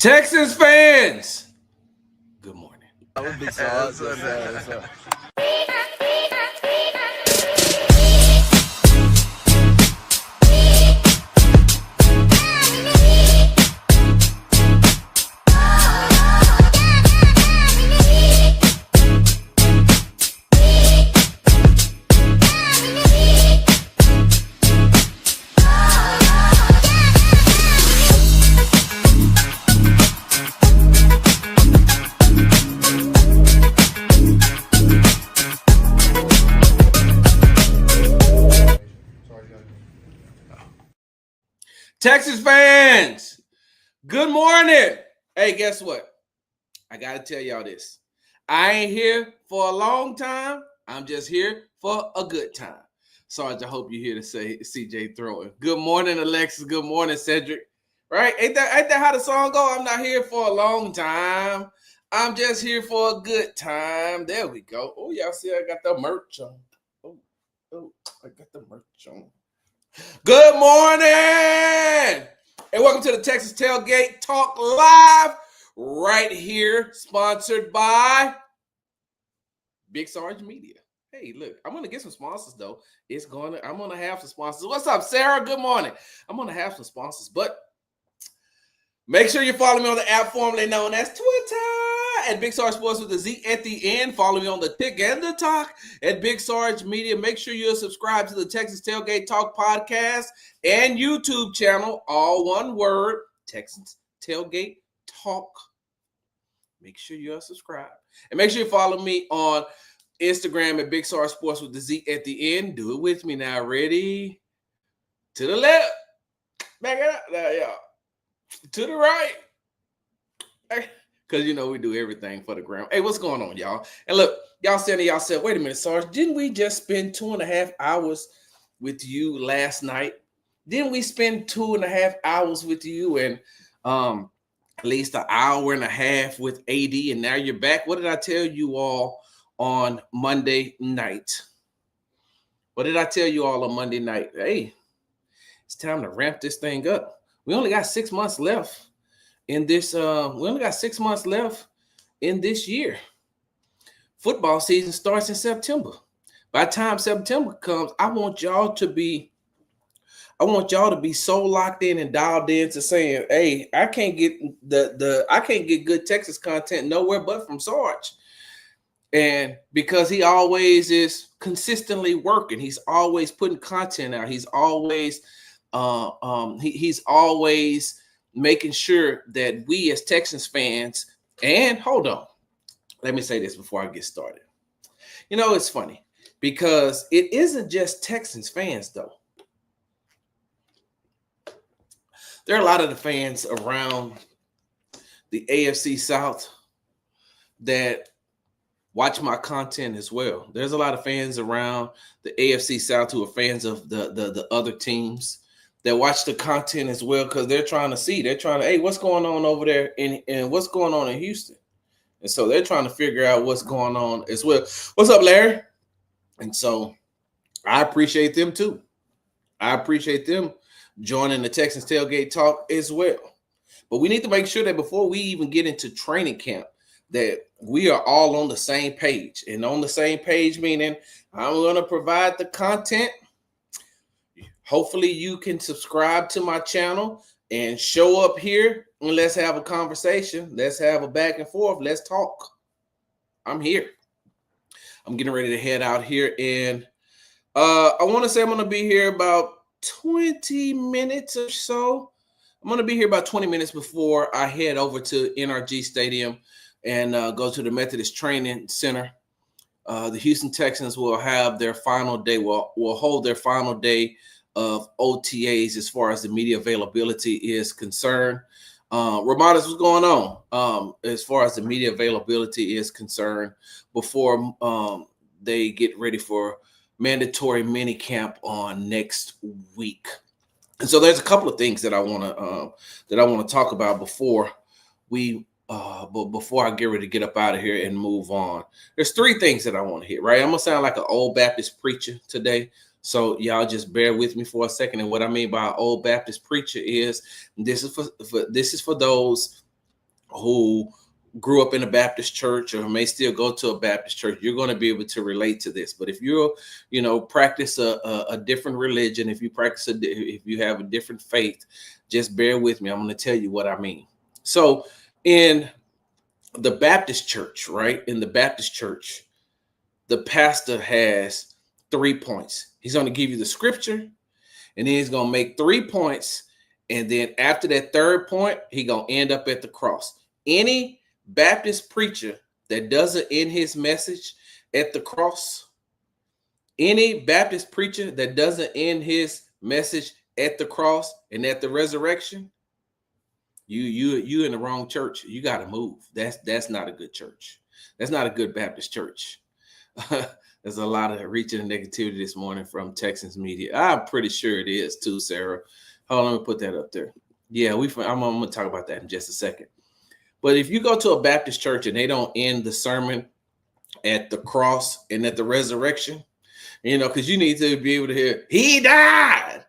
Texans fans, good morning. That would be Sarge. Texas fans, good morning. Hey, guess what? I got to tell y'all this. I ain't here for a long time. I'm just here for a good time. Sarge, I hope you hear to say CJ throwing. Good morning, Alexis. Good morning, Cedric. Right? Ain't that how the song go? I'm not here for a long time. I'm just here for a good time. There we go. Oh, y'all see I got the merch on. Oh, I got the merch on. Good morning, and welcome to the Texas Tailgate Talk Live right here, sponsored by Big Sarge Media. Hey, look, I'm going to get some sponsors, though. I'm going to have some sponsors. What's up, Sarah? Good morning. I'm going to have some sponsors, but make sure you follow me on the app formerly known as Twitter at Big Sarge Sports with a Z at the end. Follow me on the Tick and the Talk at Big Sarge Media. Make sure you're subscribed to the Texas Tailgate Talk podcast and YouTube channel, all one word, Texas Tailgate Talk. Make sure you're subscribed. And make sure you follow me on Instagram at Big Sarge Sports with the Z at the end. Do it with me now. Ready? To the left. Back it up. There, y'all. To the right. Because, we do everything for the ground. Hey, what's going on, y'all? And look, y'all saying to yourself, wait a minute, Sarge, didn't we just spend 2.5 hours with you last night? Didn't we spend 2.5 hours with you and at least an hour and a half with AD, and now you're back? What did I tell you all on Monday night? What did I tell you all on Monday night? Hey, it's time to ramp this thing up. We only got 6 months left in this. We only got 6 months left in this year. Football season starts in September. By the time September comes, I want y'all to be so locked in and dialed in to saying, hey, I can't get good Texas content nowhere but from Sarge. And because he always is consistently working, he's always putting content out. He's always he's always making sure that we as Texans fans, and hold on, let me say this before I get started. It's funny because it isn't just Texans fans, though. There are a lot of the fans around the AFC South that watch my content as well. There's a lot of fans around the AFC South who are fans of the other teams that watch the content as well, because they're trying to, hey, what's going on over there and what's going on in Houston? And so they're trying to figure out what's going on as well. What's up, Larry? And so I appreciate them too. I appreciate them joining the Texans Tailgate Talk as well. But we need to make sure that before we even get into training camp, that we are all on the same page. And on the same page, meaning I'm going to provide the content. Hopefully you can subscribe to my channel and show up here and let's have a conversation. Let's have a back and forth. Let's talk. I'm here. I'm getting ready to head out here. And I want to say I'm going to be here about 20 minutes or so. I'm going to be here about 20 minutes before I head over to NRG Stadium and go to the Methodist Training Center. The Houston Texans will have their final day, will hold their final day of OTAs as far as the media availability is concerned. Ramadis, what's going on as far as the media availability is concerned before they get ready for mandatory mini camp on next week? And so there's a couple of things that I want to talk about before I get ready to get up out of here and move on. There's 3 things that I want to hit, right? I'm going to sound like an old Baptist preacher today. So y'all just bear with me for a second. And what I mean by old Baptist preacher is this is for those who grew up in a Baptist church or may still go to a Baptist church, you're going to be able to relate to this. But if you're, practice a different religion, if you have a different faith, just bear with me. I'm going to tell you what I mean. So in the Baptist church, right? In the Baptist church, the pastor has 3 points. He's going to give you the scripture, and then he's going to make 3 points. And then after that third point, he's going to end up at the cross. Any Baptist preacher that doesn't end his message at the cross, any Baptist preacher that doesn't end his message at the cross and at the resurrection, you in the wrong church. You got to move. That's not a good church. That's not a good Baptist church. There's a lot of reaching and negativity this morning from Texans media. I'm pretty sure it is too, Sarah. Hold on, let me put that up there. Yeah, I'm going to talk about that in just a second. But if you go to a Baptist church and they don't end the sermon at the cross and at the resurrection, because you need to be able to hear, he died.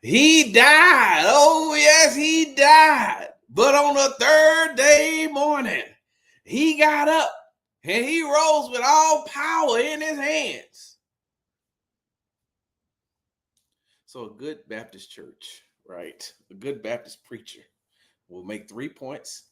He died. Oh, yes, he died. But on the third day morning, he got up and he rose with all power in his hands. So a good Baptist church, right? A good Baptist preacher will make 3 points,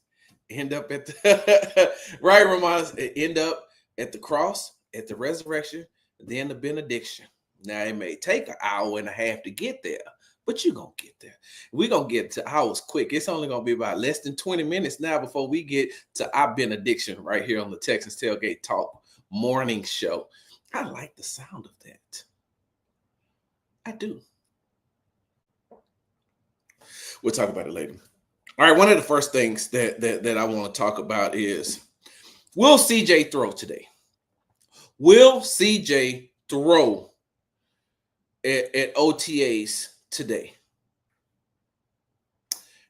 end up at the right, Ramon, end up at the cross, at the resurrection, then the benediction. Now it may take an hour and a half to get there, but you're gonna get there. We're gonna get to ours quick. It's only gonna be about less than 20 minutes now before we get to our benediction right here on the Texans Tailgate Talk morning show. I like the sound of that. I do. We'll talk about it later. All right, one of the first things that I want to talk about is, will CJ throw today? Will CJ throw at OTAs today?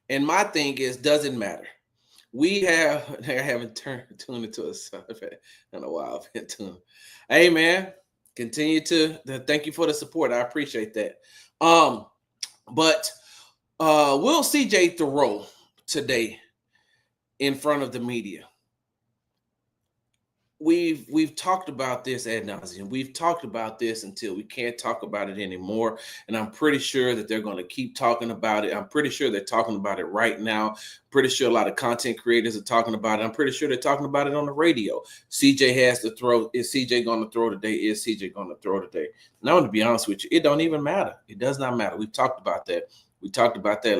And my thing is, doesn't matter. I haven't tuned into us in a while. I've been tuned. Hey, man, continue to thank you for the support. I appreciate that. But will CJ throw today in front of the media? We've talked about this ad nauseum. We've talked about this until we can't talk about it anymore. And I'm pretty sure that they're going to keep talking about it. I'm pretty sure they're talking about it right now. Pretty sure a lot of content creators are talking about it. I'm pretty sure they're talking about it on the radio. CJ has to throw. Is CJ going to throw today? Is CJ going to throw today? Now, to be honest with you, it don't even matter. It does not matter. We've talked about that. We talked about that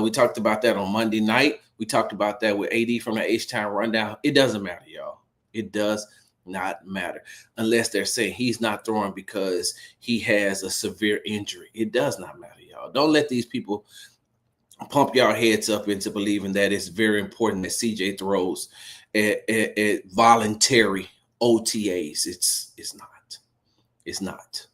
we talked about that on Monday night. We talked about that with AD from the H-Town Rundown. It doesn't matter, y'all. It does not matter unless they're saying he's not throwing because he has a severe injury. It does not matter, y'all. Don't let these people pump y'all heads up into believing that it's very important that CJ throws at voluntary OTAs. It's not. It's not.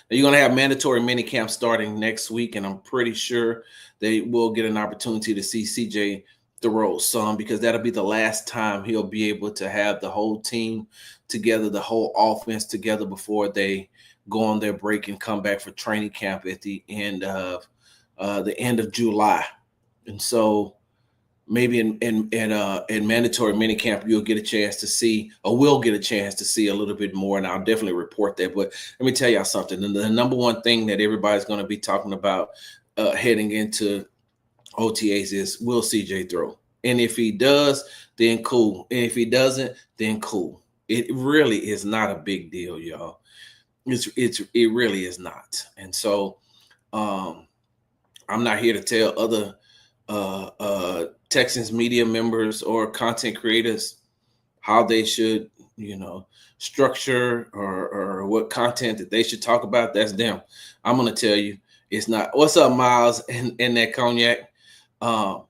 Now, you're going to have mandatory minicamp starting next week, and I'm pretty sure they will get an opportunity to see CJ throw some, because that'll be the last time he'll be able to have the whole team together, the whole offense together before they go on their break and come back for training camp at the end of July. And so maybe in mandatory minicamp, you'll get a chance to see, or we'll get a chance to see a little bit more, and I'll definitely report that. But let me tell y'all something. The number one thing that everybody's going to be talking about heading into OTAs is, will CJ throw? And if he does, then cool. And if he doesn't, then cool. It really is not a big deal, y'all. It really is not. And so I'm not here to tell other Texans media members or content creators how they should, structure or what content that they should talk about. That's them. I'm going to tell you, it's not. What's up, Miles, and that cognac?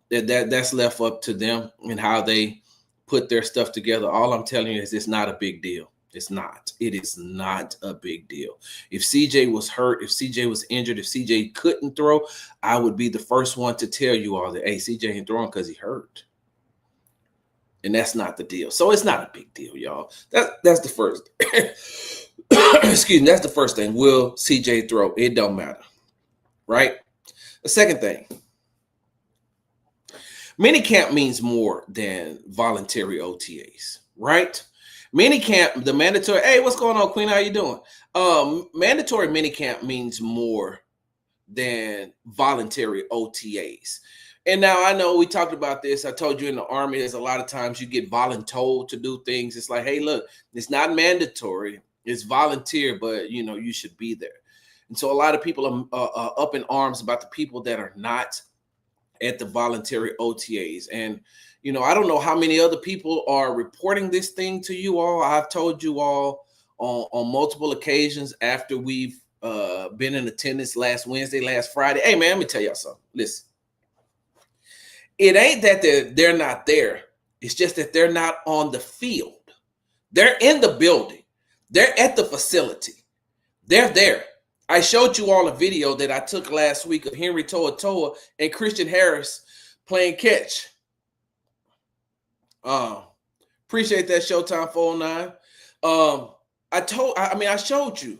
That's left up to them and how they put their stuff together. All I'm telling you is it's not a big deal. It's not. It is not a big deal. If CJ was hurt, if CJ was injured, if CJ couldn't throw, I would be the first one to tell you all that, hey, CJ ain't throwing because he hurt. And that's not the deal. So it's not a big deal, y'all. That's the first. Excuse me. That's the first thing. Will CJ throw? It don't matter. Right? The second thing. Minicamp means more than voluntary OTAs, right? Minicamp, the mandatory. Hey, what's going on, Queen? How you doing? Mandatory minicamp means more than voluntary OTAs. And now I know we talked about this. I told you in the Army, there's a lot of times you get voluntold to do things. It's like, hey, look, it's not mandatory, it's volunteer, but you should be there. And so a lot of people are up in arms about the people that are not at the voluntary OTAs. And I don't know how many other people are reporting this thing to you all. I've told you all on multiple occasions after we've been in attendance last Wednesday, last Friday. Hey man, let me tell y'all something. Listen, it ain't that they're not there. It's just that they're not on the field. They're in the building. They're at the facility. They're there. I showed you all a video that I took last week of Henry Toa and Christian Harris playing catch. Appreciate that, Showtime 409. I showed you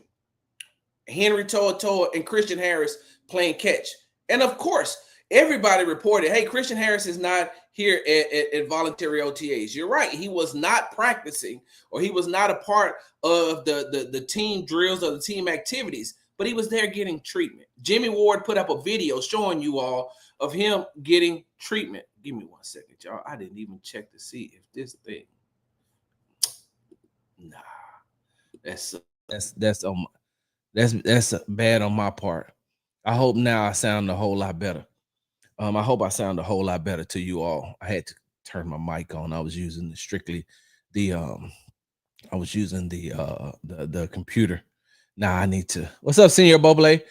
Henry Toa and Christian Harris playing catch. And of course, everybody reported, hey, Christian Harris is not here at voluntary OTAs. You're right. He was not practicing, or he was not a part of the team drills or the team activities, but he was there getting treatment. Jimmy Ward put up a video showing you all of him getting treatment. Give me 1 second, y'all. I didn't even check to see if this thing. Nah, that's bad on my part. I hope now I sound a whole lot better. I hope I sound a whole lot better to you all. I had to turn my mic on. I was using the computer. Now I need to. What's up, Senior Boble?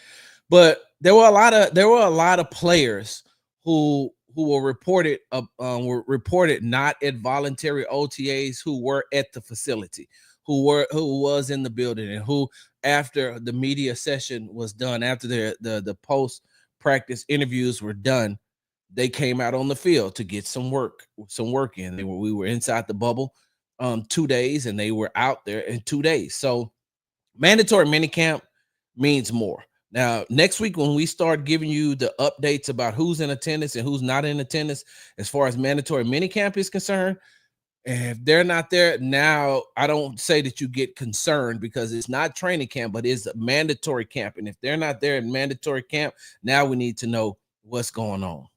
But there were a lot of players who were reported not at voluntary OTAs, who were at the facility, who was in the building, and who, after the media session was done, after the post practice interviews were done, they came out on the field to get some work in. We were inside the bubble 2 days, and they were out there in 2 days. So mandatory minicamp means more. Now, next week, when we start giving you the updates about who's in attendance and who's not in attendance, as far as mandatory minicamp is concerned, if they're not there now, I don't say that you get concerned, because it's not training camp, but it's a mandatory camp. And if they're not there in mandatory camp, now we need to know what's going on.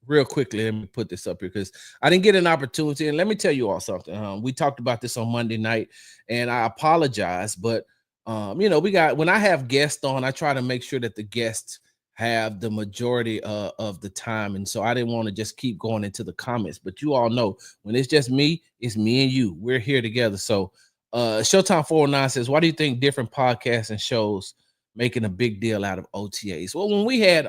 Real quickly, let me put this up here because I didn't get an opportunity. And let me tell you all something. We talked about this on Monday night, and I apologize, but when I have guests on, I try to make sure that the guests have the majority of the time. And so I didn't want to just keep going into the comments, but you all know when it's just me, it's me and you. We're here together. So Showtime 409 says, why do you think different podcasts and shows making a big deal out of OTAs? Well, when we had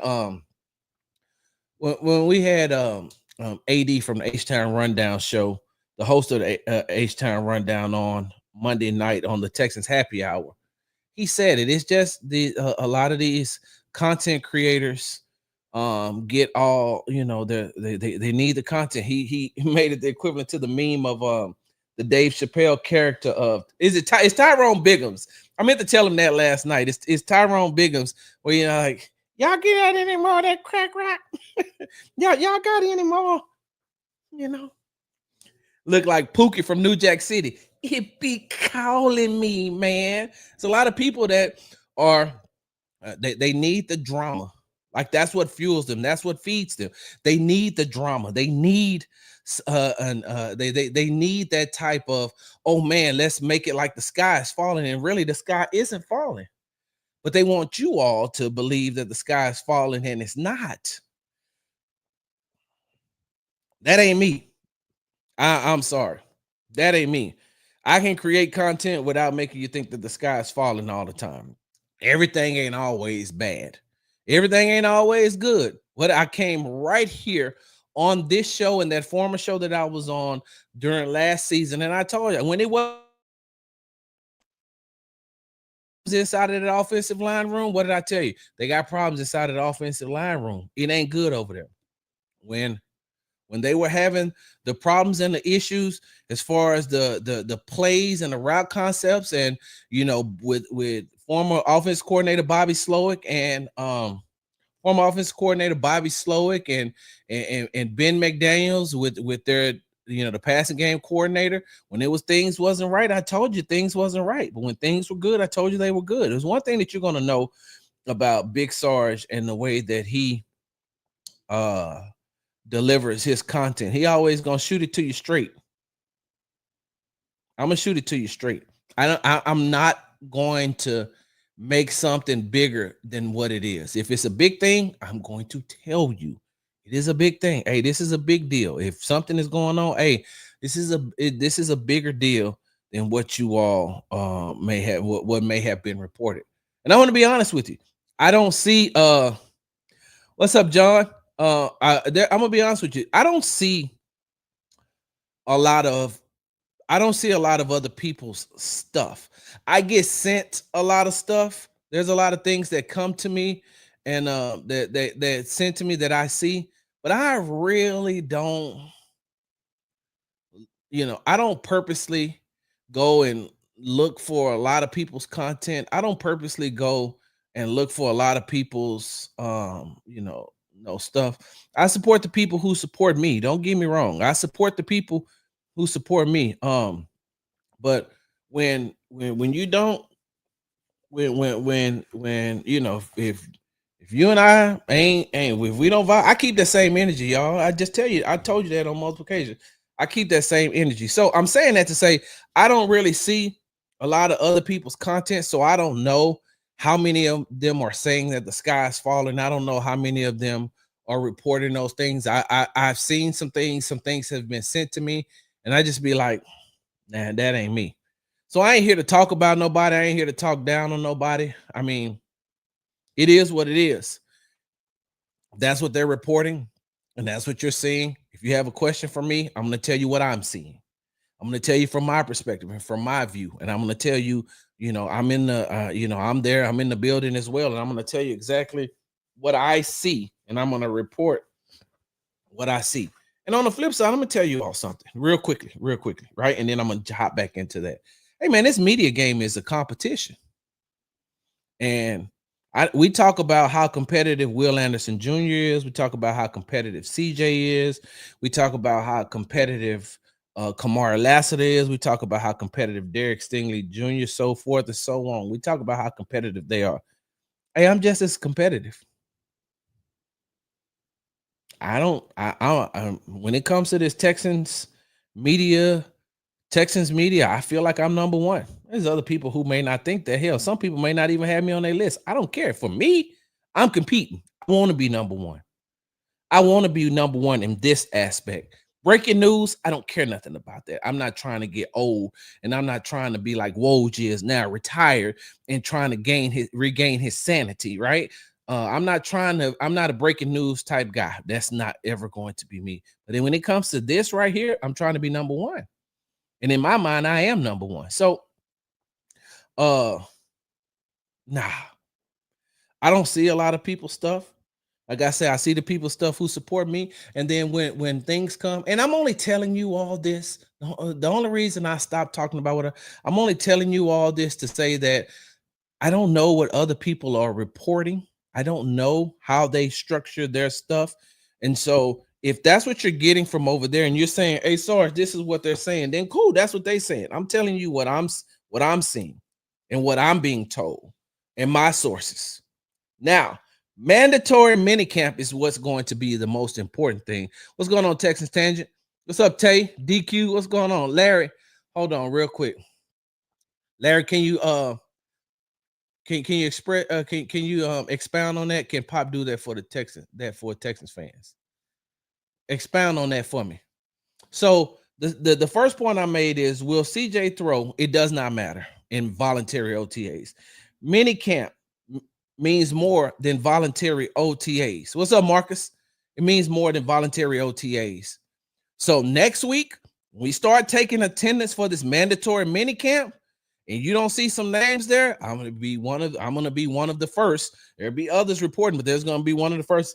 AD from the H-Town Rundown show, the host of the H-Town Rundown on Monday night on the Texans Happy Hour, he said it's just a lot of these content creators get all, they need the content. He made it the equivalent to the meme of the Dave Chappelle character of, it's Tyrone Biggums. I meant to tell him that last night. It's Tyrone Biggums, where like, y'all get any more of that crack rock? y'all got any more? Look like Pookie from New Jack City. It be calling me, man. It's a lot of people that are they need the drama. Like, that's what fuels them. That's what feeds them. They need the drama. They need they need that type of, oh man, let's make it like the sky is falling, and really the sky isn't falling. But they want you all to believe that the sky is falling, and it's not. That ain't me. I'm sorry. That ain't me. I can create content without making you think that the sky is falling all the time. Everything ain't always bad. Everything ain't always good. What I came right here on this show and that former show that I was on during last season, and I told you, when it was inside of the offensive line room, what did I tell you? They got problems inside of the offensive line room. It ain't good over there. When they were having the problems and the issues as far as the plays and the route concepts, and with former offense coordinator Bobby Slowick and former offensive coordinator Bobby Slowick and Ben McDaniels with their the passing game coordinator. When it was things wasn't right, I told you things wasn't right. But when things were good, I told you they were good. There's one thing that you're gonna know about Big Sarge and the way that he uh delivers his content. He always gonna shoot it to you straight. I'm gonna shoot it to you straight. I'm not going to make something bigger than what it is. If it's a big thing, I'm going to tell you it is a big thing. Hey, this is a big deal. If something is going on, hey, this is a bigger deal than what you all may have what may have been reported. And I want to be honest with you. I don't see what's up, John? I'm gonna be honest with you. A lot of I don't see a lot of other people's stuff. I get sent a lot of stuff. There's a lot of things that come to me and that sent to me that I see, but I really don't, I don't purposely go and look for a lot of people's content. I don't purposely go and look for a lot of people's no stuff. I support the people who support me. Don't get me wrong. I support the people who support me. But when you don't, when if you and I ain't if we don't vibe, I keep that same energy, y'all. I told you that on multiple occasions. I keep that same energy. So I'm saying that to say I don't really see a lot of other people's content, so I don't know how many of them are saying that the sky is falling. I don't know how many of them are reporting those things. I've seen some things have been sent to me, and I just be like, nah, that ain't me. So I ain't here to talk about nobody. I ain't here to talk down on nobody. I mean, it is what it is. That's what they're reporting, and that's what you're seeing. If you have a question for me, I'm going to tell you what I'm seeing. I'm going to tell you from my perspective and from my view, and I'm going to tell you, I'm in the, I'm there. I'm in the building as well, and I'm going to tell you exactly what I see, and I'm going to report what I see. And on the flip side, I'm going to tell you all something real quickly, right? And then I'm going to hop back into that. Hey, man, this media game is a competition. And we talk about how competitive Will Anderson Jr. is. We talk about how competitive CJ is. We talk about how competitive Kamara Lassiter is. We talk about how competitive Derek Stingley Jr., so forth and so on. We talk about how competitive they are. Hey, I'm just as competitive. When it comes to this Texans media, I feel like I'm number one. There's other people who may not think that. Hell, some people may not even have me on their list. I don't care. For me, I'm competing. I want to be number one. I want to be number one in this aspect. Breaking news, I don't care nothing about that. I'm not trying to get old, and I'm not trying to be like Woj is now, retired and trying to regain his sanity, right? I'm not a breaking news type guy. That's not ever going to be me. But then when it comes to this right here, I'm trying to be number one. And in my mind, I am number one. So, nah, I don't see a lot of people's stuff. Like I said, I see the people stuff who support me. And then when things come, and I'm only telling you all this. The only reason I stopped talking about I'm only telling you all this to say that I don't know what other people are reporting. I don't know how they structure their stuff. And so if that's what you're getting from over there and you're saying, hey, Sarge, this is what they're saying, then cool, that's what they're saying. I'm telling you what I'm seeing and what I'm being told and my sources. Now, mandatory minicamp is what's going to be the most important thing. What's going on, Texans Tangent? What's up, Tay? DQ, what's going on? Larry, hold on real quick. Larry, can you can you express can you expound on that? Can Pop do that for the Texans fans? Expound on that for me. So the first point I made is, will CJ throw? It does not matter in voluntary OTAs. Minicamp means more than voluntary OTAs. What's up, Marcus? It means more than voluntary OTAs. So next week, we start taking attendance for this mandatory minicamp, and you don't see some names there, I'm gonna be one of the first. There'll be others reporting, but there's gonna be one of the first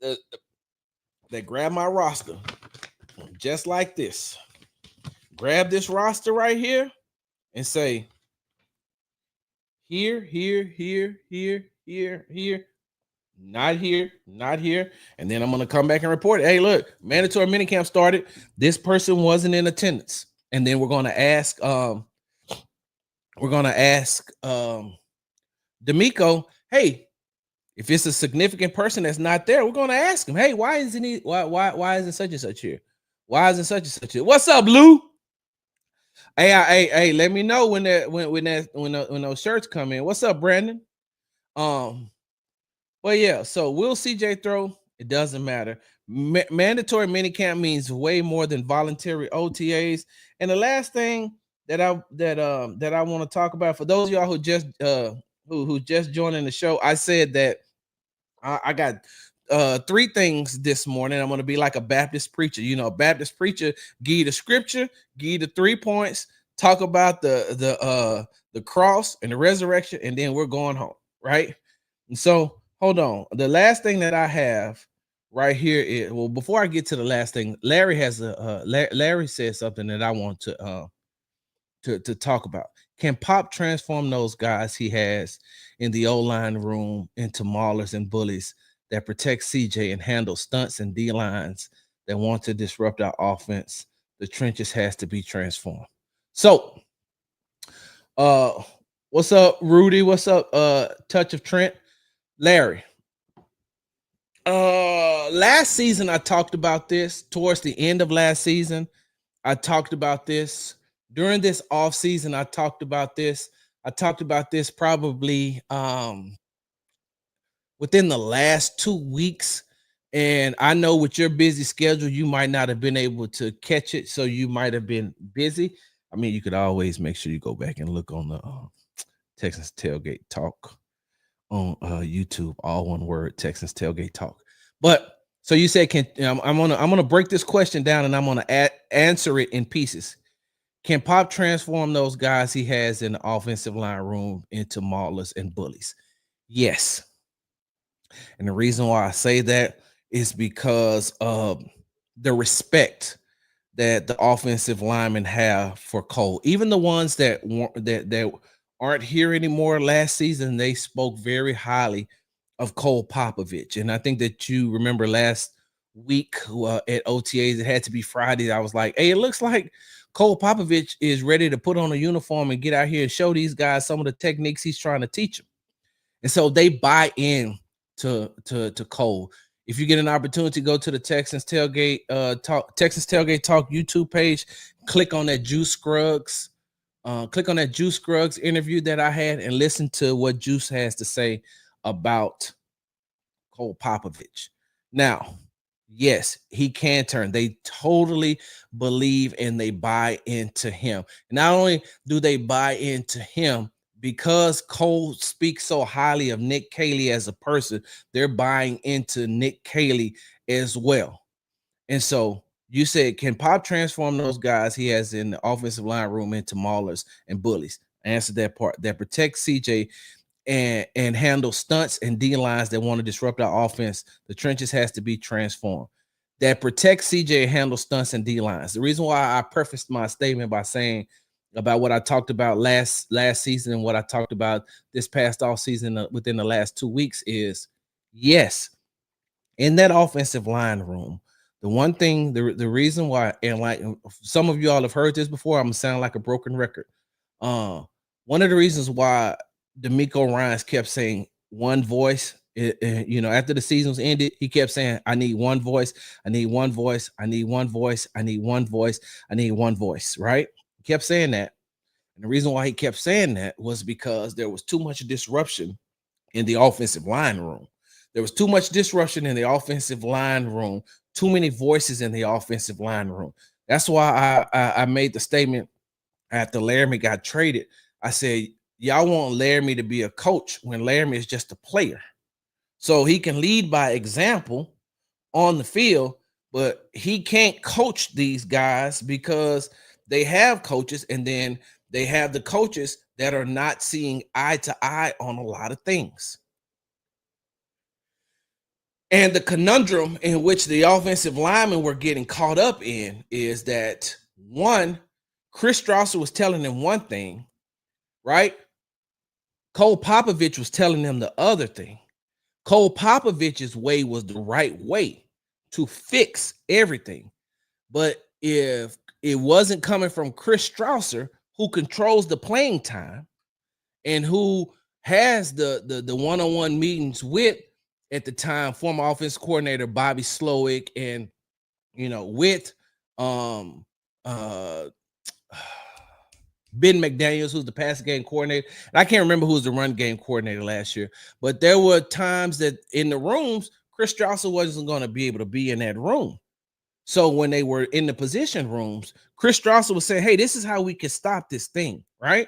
that grab my roster, just like this. Grab this roster right here and say, here, here, here, here, here, here. not here, not here. And then I'm gonna come back and report it. Hey, look, mandatory minicamp started. This person wasn't in attendance. And then we're gonna ask D'Amico, hey, if it's a significant person that's not there, we're gonna ask him, hey, why isn't he why isn't such and such here? Why isn't such and such here? What's up, Lou? Hey, let me know when those shirts come in. What's up, Brandon? Um, well, yeah. So will CJ throw? It doesn't matter. Mandatory minicamp means way more than voluntary OTAs. And the last thing that I want to talk about for those of y'all who just joining the show, I said that I got three things this morning. I'm going to be like a Baptist preacher. You know, a Baptist preacher give you the scripture, give you the 3 points, talk about the cross and the resurrection, and then we're going home, right? And so, hold on. The last thing that I have right here is, well, before I get to the last thing, Larry has Larry said something that I want to talk about. Can Pop transform those guys he has in the O-line room into maulers and bullies that protect CJ and handle stunts and D-lines that want to disrupt our offense? The trenches has to be transformed. So, what's up, Rudy? What's up, Touch of Trent? Larry. Last season I talked about this. Towards the end of last season, I talked about this. During this off season, I talked about this. I talked about this probably within the last 2 weeks. And I know with your busy schedule, you might not have been able to catch it. So you might have been busy. I mean, you could always make sure you go back and look on the Texans Tailgate Talk on YouTube, all one word, Texans Tailgate Talk. But so you said, I'm gonna break this question down and I'm gonna answer it in pieces. Can Pop transform those guys he has in the offensive line room into maulers and bullies? Yes. And the reason why I say that is because of the respect that the offensive linemen have for Cole. Even the ones that aren't here anymore last season, they spoke very highly of Cole Popovich. And I think that you remember last week at OTAs, it had to be Friday. I was like, hey, it looks like Cole Popovich is ready to put on a uniform and get out here and show these guys some of the techniques he's trying to teach them. And so they buy in to Cole. If you get an opportunity, go to the Texans Tailgate Texas Tailgate Talk YouTube page. Click on that Juice Scruggs. Click on that Juice Scruggs interview that I had and listen to what Juice has to say about Cole Popovich. Now, yes, he can turn. They totally believe and they buy into him. Not only do they buy into him, because Cole speaks so highly of Nick Caley as a person, they're buying into Nick Caley as well. And so you said, can Pop transform those guys he has in the offensive line room into maulers and bullies? Answer that part. That protect CJ and handle stunts and D lines that want to disrupt our offense. The trenches has to be transformed. That protects CJ and handle stunts and D lines. The reason why I prefaced my statement by saying about what I talked about last season and what I talked about this past off season within the last 2 weeks is, yes, in that offensive line room, the one thing, the reason why, and like some of you all have heard this before, I'm gonna sound like a broken record. One of the reasons why D'Amico Ryans kept saying one voice, after the season was ended, he kept saying, I need one voice, I need one voice, I need one voice, I need one voice, I need one voice, right? He kept saying that. And the reason why he kept saying that was because there was too much disruption in the offensive line room. There was too much disruption in the offensive line room, too many voices in the offensive line room. That's why I made the statement after Laramie got traded. I said, y'all want Laramie to be a coach when Laramie is just a player. So he can lead by example on the field, but he can't coach these guys because they have coaches, and then they have the coaches that are not seeing eye to eye on a lot of things. And the conundrum in which the offensive linemen were getting caught up in is that, one, Chris Strausser was telling them one thing, right? Cole Popovich was telling them the other thing. Cole Popovich's way was the right way to fix everything. But if it wasn't coming from Chris Strausser, who controls the playing time and who has the one-on-one meetings with, at the time, former offense coordinator Bobby Slowick, and with um uh Ben McDaniels, who's the pass game coordinator. And I can't remember who was the run game coordinator last year, but there were times that in the rooms, Chris Strausser wasn't going to be able to be in that room. So when they were in the position rooms, Chris Strausser was saying, "Hey, this is how we can stop this thing," right?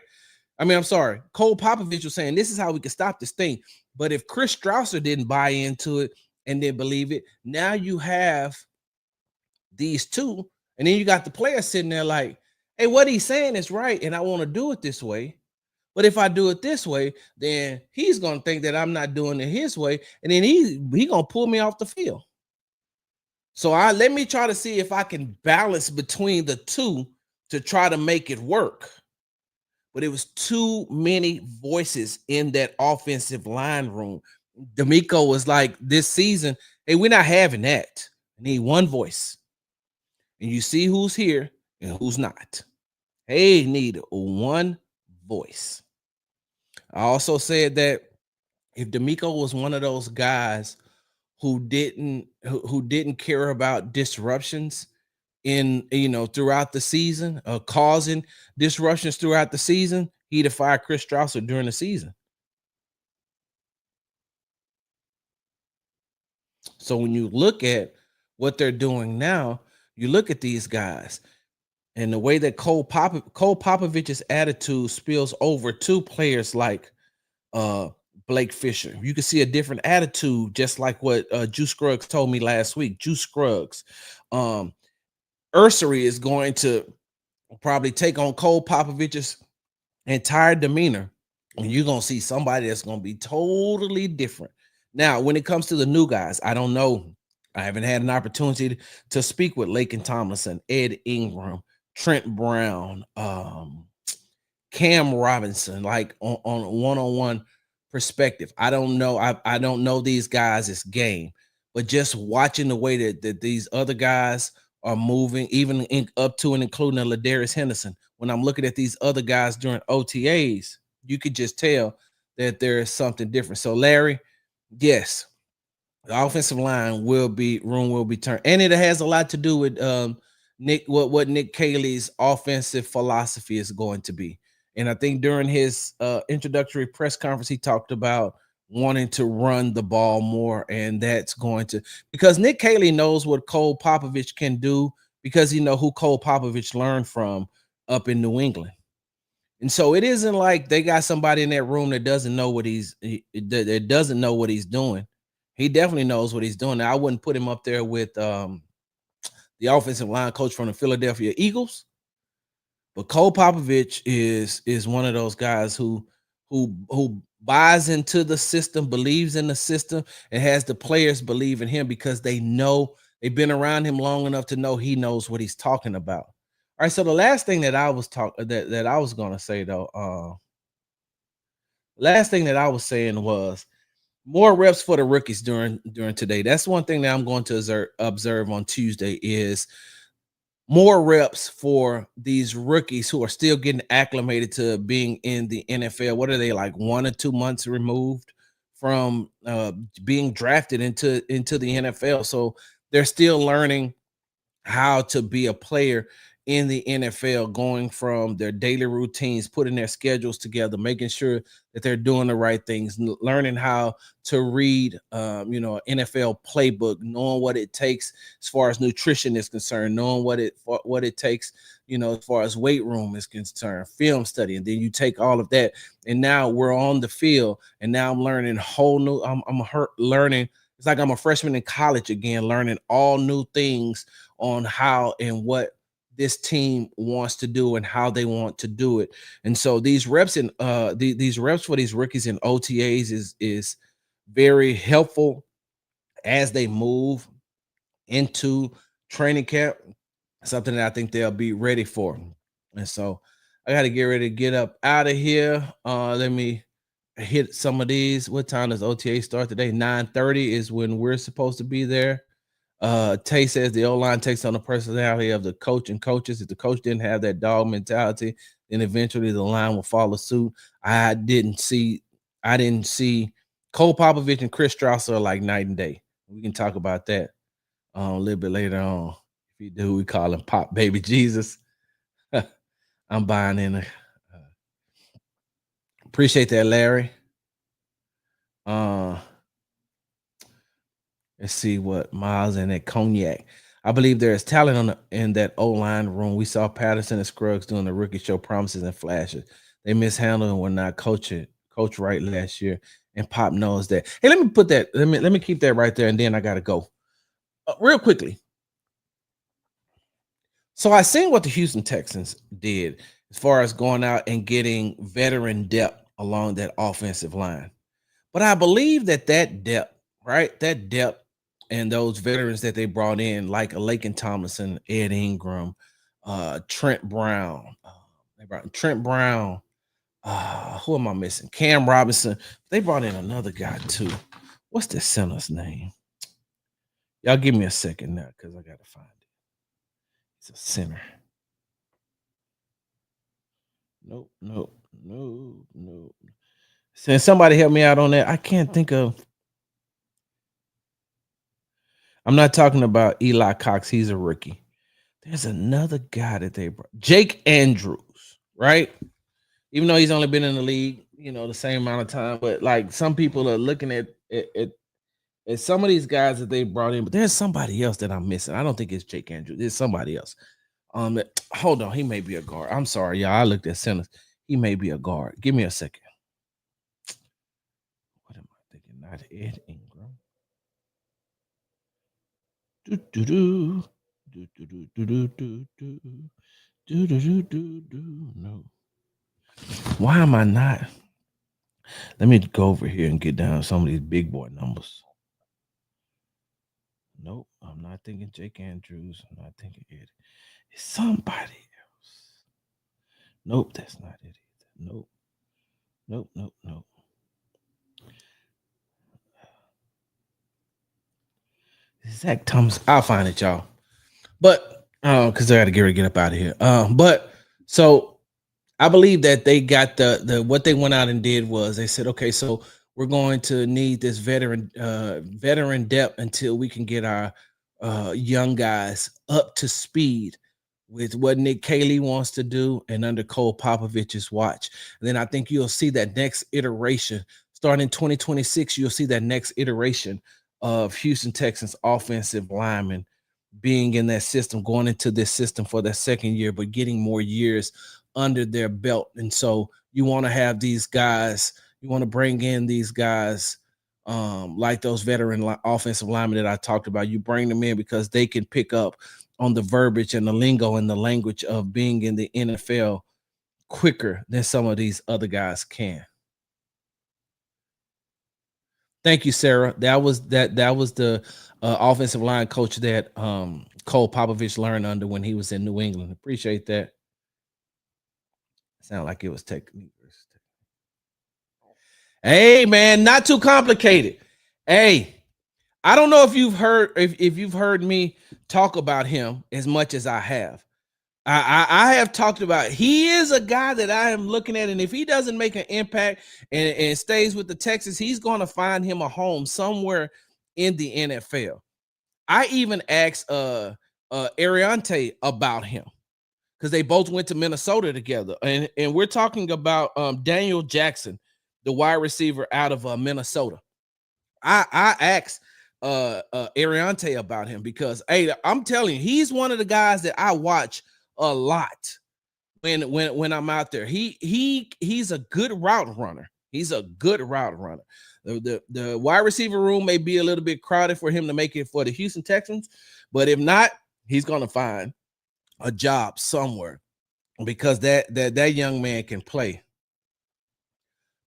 I mean, I'm sorry, Cole Popovich was saying, "This is how we can stop this thing." But if Chris Strausser didn't buy into it and didn't believe it, now you have these two, and then you got the player sitting there like, "Hey, what he's saying is right, and I want to do it this way. But if I do it this way, then he's gonna think that I'm not doing it his way, and then he gonna pull me off the field." So I let me try to see if I can balance between the two to try to make it work. But it was too many voices in that offensive line room. D'Amico was like, this season, "Hey, we're not having that. I need one voice. And you see who's here and who's not. Hey, need one voice." I also said that if D'Amico was one of those guys who didn't care about disruptions in throughout the season, causing disruptions throughout the season, he'd have fired Chris Strausser during the season. So when you look at what they're doing now, you look at these guys and the way that Cole Popovich's attitude spills over to players like uh Blake Fisher. You can see a different attitude, just like what Juice Scruggs told me last week. Juice Scruggs. Um Ursery is going to probably take on Cole Popovich's entire demeanor, and you're gonna see somebody that's gonna be totally different. Now, when it comes to the new guys, I don't know. I haven't had an opportunity to speak with Laken Tomlinson, Ed Ingram, Trent Brown, Cam Robinson, like on a one-on-one perspective. I don't know. I don't know these guys' game, but just watching the way that these other guys are moving, even up to and including a Ladarius Henderson. When I'm looking at these other guys during OTAs, you could just tell that there is something different. So, Larry, yes, the offensive line will be turned, and it has a lot to do with Nick what Nick Caley's offensive philosophy is going to be. And I think during his introductory press conference, he talked about wanting to run the ball more, and that's going to, because Nick Caley knows what Cole Popovich can do, because he know who Cole Popovich learned from up in New England. And so it isn't like they got somebody in that room that doesn't know what that doesn't know what he's doing. He definitely knows what he's doing. Now, I wouldn't put him up there with the offensive line coach from the Philadelphia Eagles, but Cole Popovich is one of those guys who buys into the system, believes in the system, and has the players believe in him because they know, they've been around him long enough to know he knows what he's talking about. All right, so the last thing that I was gonna say though, last thing that I was saying was more reps for the rookies during today. That's one thing that I'm going to observe on Tuesday is more reps for these rookies who are still getting acclimated to being in the NFL. What are they, like 1 or 2 months removed from being drafted into the NFL? So they're still learning how to be a player in the NFL, going from their daily routines, putting their schedules together, making sure that they're doing the right things, learning how to read, NFL playbook, knowing what it takes as far as nutrition is concerned, knowing what it takes, as far as weight room is concerned, film study, and then you take all of that, and now we're on the field, and now I'm learning whole new. Learning. It's like I'm a freshman in college again, learning all new things on how and what this team wants to do and how they want to do it. And so these reps and these reps for these rookies in OTAs is very helpful as they move into training camp. Something that I think they'll be ready for. And so I got to get ready to get up out of here. Let me hit some of these. What time does OTA start today? 9:30 is when we're supposed to be there. Tay says the O-line takes on the personality of the coach and coaches. If the coach didn't have that dog mentality, then eventually the line will follow suit. I didn't see Cole Popovich and Chris Strauss are like night and day. We can talk about that a little bit later on. If you do, we call him Pop Baby Jesus. I'm buying in. Appreciate that, Larry. Let's see what Miles and that cognac. I believe there is talent in that O-line room. We saw Patterson and Scruggs doing the rookie show promises and flashes. They mishandled and were not coached right last year, and Pop knows that. Hey, let me put that. Let me keep that right there, and then I gotta go real quickly. So I seen what the Houston Texans did as far as going out and getting veteran depth along that offensive line, but I believe that depth, right? That depth and those veterans that they brought in, like Laken Tomlinson, Ed Ingram, Trent Brown. They brought Trent Brown. Who am I missing? Cam Robinson. They brought in another guy too. What's the center's name? Y'all give me a second now because I gotta find it. It's a center. Nope. Since somebody help me out on that, I can't think of. I'm not talking about Eli Cox. He's a rookie. There's another guy that they brought, Jake Andrews, right? Even though he's only been in the league, the same amount of time, but like some people are looking at some of these guys that they brought in, but there's somebody else that I'm missing. I don't think it's Jake Andrews. There's somebody else. Hold on, he may be a guard. I'm sorry, y'all. I looked at centers. He may be a guard. Give me a second. What am I thinking? Not Ed Ingram. No. Why am I not? Let me go over here and get down some of these big boy numbers. Nope, I'm not thinking Jake Andrews. I'm not thinking Ed. It's somebody else. Nope, that's not it either. Nope. Zach Thomas. I'll find it, y'all. But because I got to get up out of here. But so I believe that they got the what they went out and did was they said, okay, so we're going to need this veteran depth until we can get our young guys up to speed with what Nick Caley wants to do and under Cole Popovich's watch. And then I think you'll see that next iteration starting in 2026. You'll see that next iteration of Houston Texans offensive linemen being in that system, going into this system for their second year, but getting more years under their belt. And so you want to have these guys, you want to bring in these guys like those veteran offensive linemen that I talked about. You bring them in because they can pick up on the verbiage and the lingo and the language of being in the NFL quicker than some of these other guys can. Thank you, Sarah. That was the offensive line coach that Cole Popovich learned under when he was in New England. Appreciate that. Sound like it was technique. Hey, man, not too complicated. Hey, I don't know if you've heard me talk about him as much as I have. I have talked about, he is a guy that I am looking at, and if he doesn't make an impact and stays with the Texans, he's going to find him a home somewhere in the NFL. I even asked Ariante about him because they both went to Minnesota together, and we're talking about Daniel Jackson, the wide receiver out of Minnesota. I asked Ariante about him because, hey, I'm telling you, he's one of the guys that I watch a lot when I'm out there. He's a good route runner. He's a good route runner. The wide receiver room may be a little bit crowded for him to make it for the Houston Texans, but if not, he's going to find a job somewhere because that young man can play.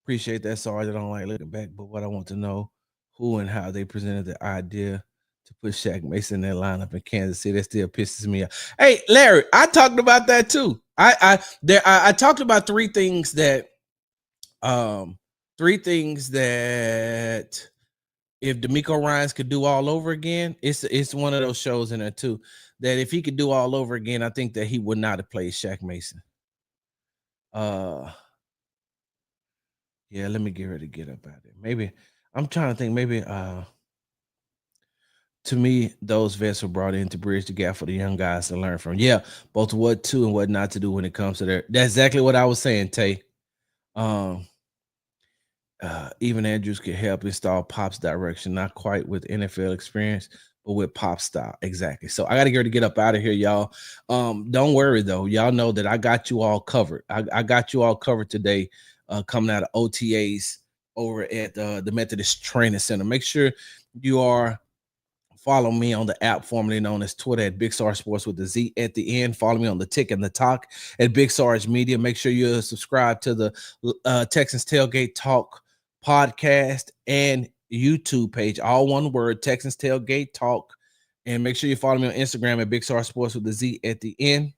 Appreciate that, Sarge. I don't like looking back, but what I want to know, who and how they presented the idea to put Shaq Mason in their lineup in Kansas City. That still pisses me off. Hey, Larry, I talked about that too. I talked about three things that 3 things that if D'Amico Ryans could do all over again, it's one of those shows in there too, that if he could do all over again, I think that he would not have played Shaq Mason. Yeah, let me get ready to get up out there. Maybe I'm trying to think, maybe to me, those vets were brought in to bridge the gap for the young guys to learn from. Yeah, both what to and what not to do when it comes to their. That's exactly what I was saying, Tay. Even Andrews could help install Pop's direction, not quite with NFL experience, but with Pop style. Exactly. So I got to get up out of here, y'all. Don't worry though. Y'all know that I got you all covered. I got you all covered today, coming out of OTAs over at the Methodist Training Center. Make sure you are follow me on the app formerly known as Twitter at Big Sarge Sports with the Z at the end. Follow me on the Tick and the Talk at Big Sarge Media. Make sure you subscribe to the Texans Tailgate Talk podcast and YouTube page. All one word, Texans Tailgate Talk. And make sure you follow me on Instagram at Big Sarge Sports with the Z at the end.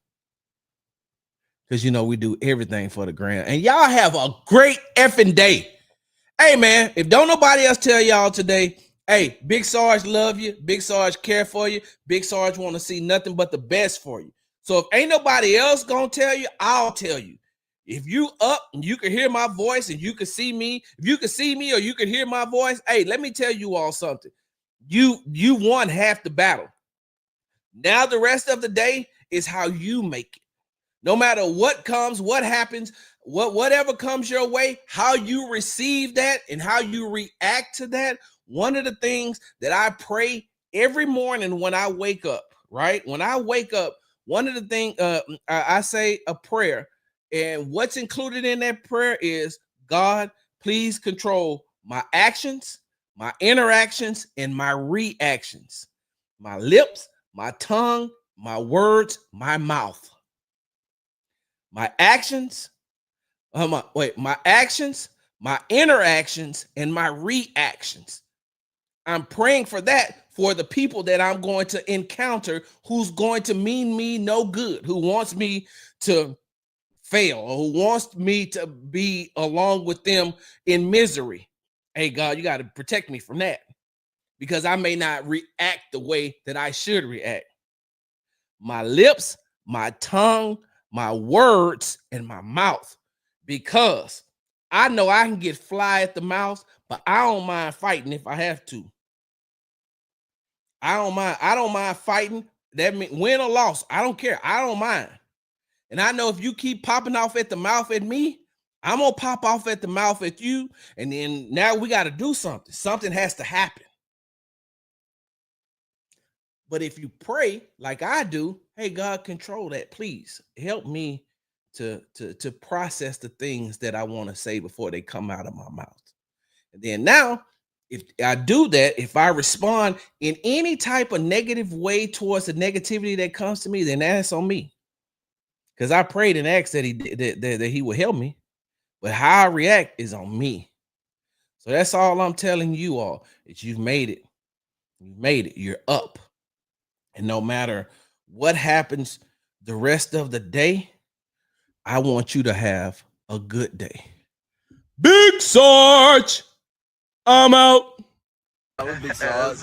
Because, you know, we do everything for the gram. And y'all have a great effing day. Hey, man, if don't nobody else tell y'all today, hey, Big Sarge love you. Big Sarge care for you. Big Sarge want to see nothing but the best for you. So if ain't nobody else going to tell you, I'll tell you. If you up and you can hear my voice and you can see me, if you can see me or you can hear my voice, hey, let me tell you all something. You won half the battle. Now the rest of the day is how you make it. No matter what comes, what happens, whatever comes your way, how you receive that and how you react to that. One of the things that I pray every morning when I wake up, right? When I wake up, one of the things I say a prayer, and what's included in that prayer is, God, please control my actions, my interactions, and my reactions, my lips, my tongue, my words, my mouth. My actions, my actions, my interactions, and my reactions. I'm praying for that for the people that I'm going to encounter who's going to mean me no good, who wants me to fail, or who wants me to be along with them in misery. Hey, God, you got to protect me from that because I may not react the way that I should react. My lips, my tongue, my words, and my mouth, because I know I can get fly at the mouth, but I don't mind fighting if I have to. I don't mind fighting. That means win or loss. I don't care. I don't mind. And I know if you keep popping off at the mouth at me, I'm gonna pop off at the mouth at you. And then now we got to do something. Something has to happen. But if you pray like I do, hey, God, control that. Please help me to process the things that I want to say before they come out of my mouth. And then now, if I do that, if I respond in any type of negative way towards the negativity that comes to me, then that's on me. Because I prayed and asked that he would help me. But how I react is on me. So that's all I'm telling you all. That you've made it. You made it. You're up. And no matter what happens the rest of the day, I want you to have a good day. Big Sarge, I'm out. Big Sarge.